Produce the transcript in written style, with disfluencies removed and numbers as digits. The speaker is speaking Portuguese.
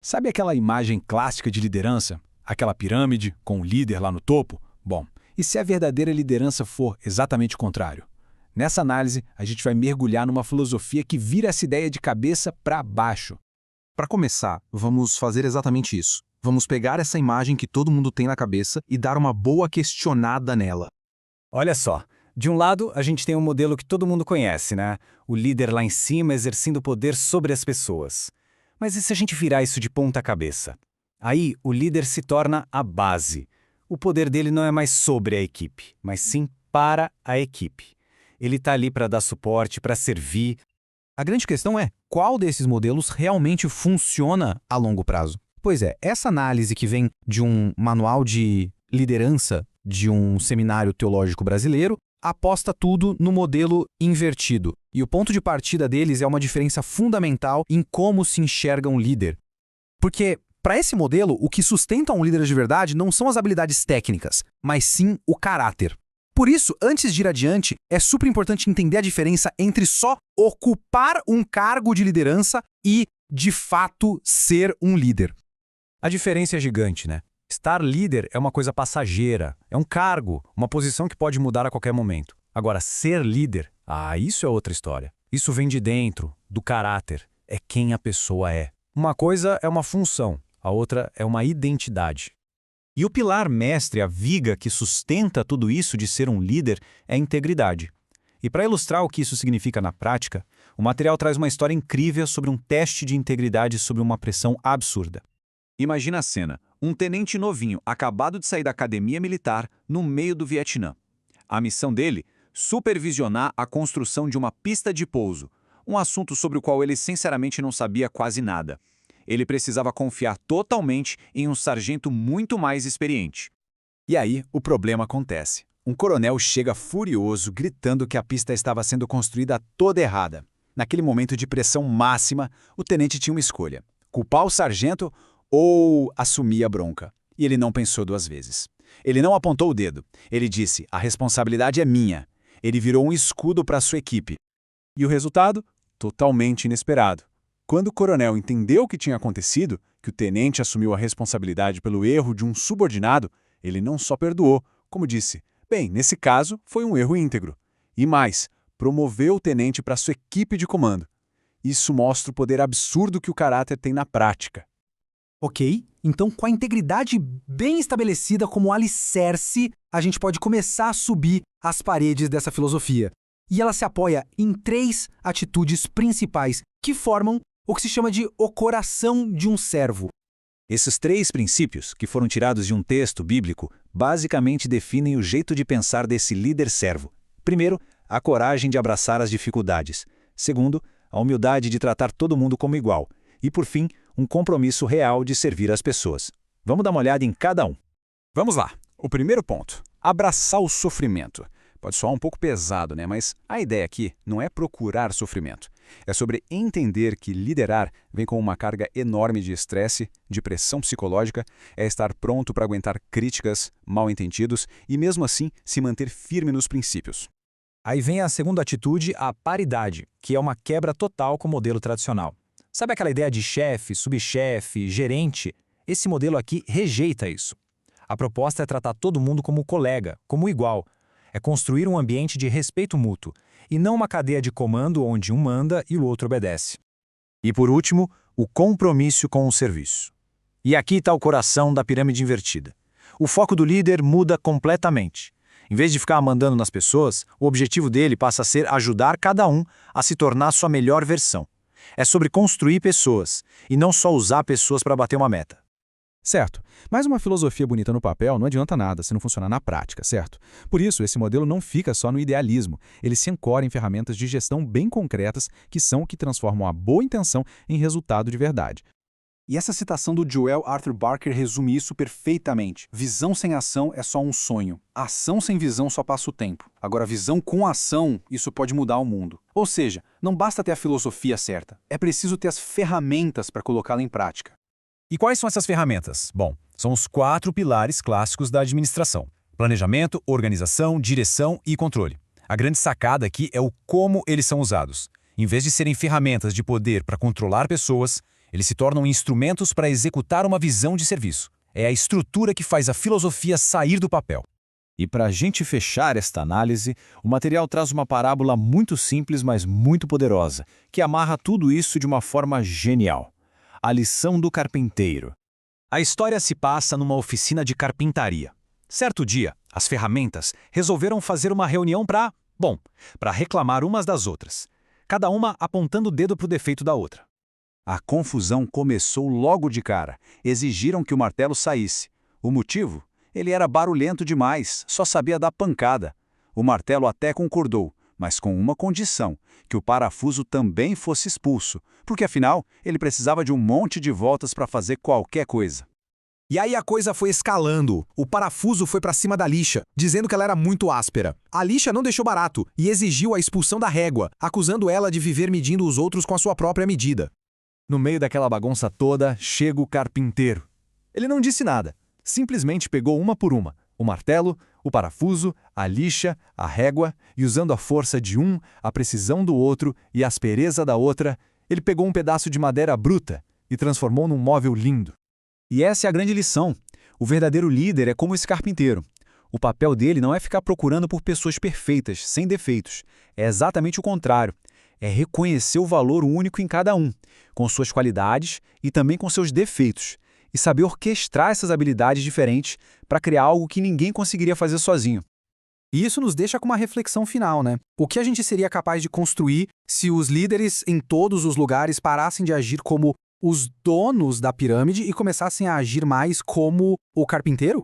Sabe aquela imagem clássica de liderança? Aquela pirâmide com o líder lá no topo? Bom, e se a verdadeira liderança for exatamente o contrário? Nessa análise, a gente vai mergulhar numa filosofia que vira essa ideia de cabeça para baixo. Para começar, vamos fazer exatamente isso. Vamos pegar essa imagem que todo mundo tem na cabeça e dar uma boa questionada nela. Olha só, de um lado a gente tem um modelo que todo mundo conhece, né? O líder lá em cima exercendo poder sobre as pessoas. Mas e se a gente virar isso de ponta cabeça? Aí o líder se torna a base. O poder dele não é mais sobre a equipe, mas sim para a equipe. Ele está ali para dar suporte, para servir. A grande questão é, qual desses modelos realmente funciona a longo prazo? Pois é, essa análise que vem de um manual de liderança de um seminário teológico brasileiro aposta tudo no modelo invertido. E o ponto de partida deles é uma diferença fundamental em como se enxerga um líder. Porque, para esse modelo, o que sustenta um líder de verdade não são as habilidades técnicas, mas sim o caráter. Por isso, antes de ir adiante, é super importante entender a diferença entre só ocupar um cargo de liderança e, de fato, ser um líder. A diferença é gigante, né? Estar líder é uma coisa passageira, é um cargo, uma posição que pode mudar a qualquer momento. Agora, ser líder, isso é outra história. Isso vem de dentro, do caráter, é quem a pessoa é. Uma coisa é uma função, a outra é uma identidade. E o pilar mestre, a viga que sustenta tudo isso de ser um líder, é a integridade. E para ilustrar o que isso significa na prática, o material traz uma história incrível sobre um teste de integridade sob uma pressão absurda. Imagina a cena, um tenente novinho acabado de sair da academia militar no meio do Vietnã. A missão dele? Supervisionar a construção de uma pista de pouso, um assunto sobre o qual ele sinceramente não sabia quase nada. Ele precisava confiar totalmente em um sargento muito mais experiente. E aí, o problema acontece. Um coronel chega furioso, gritando que a pista estava sendo construída toda errada. Naquele momento de pressão máxima, o tenente tinha uma escolha: culpar o sargento ou assumir a bronca. E ele não pensou duas vezes. Ele não apontou o dedo. Ele disse: a responsabilidade é minha. Ele virou um escudo para sua equipe. E o resultado? Totalmente inesperado. Quando o coronel entendeu o que tinha acontecido, que o tenente assumiu a responsabilidade pelo erro de um subordinado, ele não só perdoou, como disse: bem, nesse caso, foi um erro íntegro. E mais, promoveu o tenente para sua equipe de comando. Isso mostra o poder absurdo que o caráter tem na prática. Ok, então com a integridade bem estabelecida como alicerce, a gente pode começar a subir as paredes dessa filosofia. E ela se apoia em 3 atitudes principais que formam o que se chama de o coração de um servo. Esses 3 princípios, que foram tirados de um texto bíblico, basicamente definem o jeito de pensar desse líder servo. Primeiro, a coragem de abraçar as dificuldades. Segundo, a humildade de tratar todo mundo como igual. E, por fim, um compromisso real de servir as pessoas. Vamos dar uma olhada em cada um. Vamos lá. O primeiro ponto: abraçar o sofrimento. Pode soar um pouco pesado, né? Mas a ideia aqui não é procurar sofrimento. É sobre entender que liderar vem com uma carga enorme de estresse, de pressão psicológica, é estar pronto para aguentar críticas, mal-entendidos e, mesmo assim, se manter firme nos princípios. Aí vem a segunda atitude, a paridade, que é uma quebra total com o modelo tradicional. Sabe aquela ideia de chefe, subchefe, gerente? Esse modelo aqui rejeita isso. A proposta é tratar todo mundo como colega, como igual. É construir um ambiente de respeito mútuo, e não uma cadeia de comando onde um manda e o outro obedece. E por último, o compromisso com o serviço. E aqui está o coração da pirâmide invertida. O foco do líder muda completamente. Em vez de ficar mandando nas pessoas, o objetivo dele passa a ser ajudar cada um a se tornar sua melhor versão. É sobre construir pessoas, e não só usar pessoas para bater uma meta. Certo, mas uma filosofia bonita no papel não adianta nada se não funcionar na prática, certo? Por isso, esse modelo não fica só no idealismo, ele se ancora em ferramentas de gestão bem concretas que são o que transformam a boa intenção em resultado de verdade. E essa citação do Joel Arthur Barker resume isso perfeitamente. Visão sem ação é só um sonho. Ação sem visão só passa o tempo. Agora, visão com ação, isso pode mudar o mundo. Ou seja, não basta ter a filosofia certa, é preciso ter as ferramentas para colocá-la em prática. E quais são essas ferramentas? Bom, são os 4 pilares clássicos da administração: planejamento, organização, direção e controle. A grande sacada aqui é o como eles são usados. Em vez de serem ferramentas de poder para controlar pessoas, Eles se tornam instrumentos para executar uma visão de serviço. É a estrutura que faz a filosofia sair do papel. E para a gente fechar esta análise, o material traz uma parábola muito simples, mas muito poderosa, que amarra tudo isso de uma forma genial. A lição do carpinteiro. A história se passa numa oficina de carpintaria. Certo dia, as ferramentas resolveram fazer uma reunião para reclamar umas das outras, cada uma apontando o dedo para o defeito da outra. A confusão começou logo de cara. Exigiram que o martelo saísse. O motivo? Ele era barulhento demais, só sabia dar pancada. O martelo até concordou, mas com uma condição, que o parafuso também fosse expulso, porque afinal ele precisava de um monte de voltas para fazer qualquer coisa. E aí a coisa foi escalando. O parafuso foi pra cima da lixa, dizendo que ela era muito áspera. A lixa não deixou barato e exigiu a expulsão da régua, acusando ela de viver medindo os outros com a sua própria medida. No meio daquela bagunça toda, chega o carpinteiro. Ele não disse nada, simplesmente pegou uma por uma, o martelo, o parafuso, a lixa, a régua, e usando a força de um, a precisão do outro e a aspereza da outra, ele pegou um pedaço de madeira bruta e transformou num móvel lindo. E essa é a grande lição. O verdadeiro líder é como esse carpinteiro. O papel dele não é ficar procurando por pessoas perfeitas, sem defeitos. É exatamente o contrário. É reconhecer o valor único em cada um, com suas qualidades e também com seus defeitos, e saber orquestrar essas habilidades diferentes para criar algo que ninguém conseguiria fazer sozinho. E isso nos deixa com uma reflexão final, né? O que a gente seria capaz de construir se os líderes em todos os lugares parassem de agir como os donos da pirâmide e começassem a agir mais como o carpinteiro?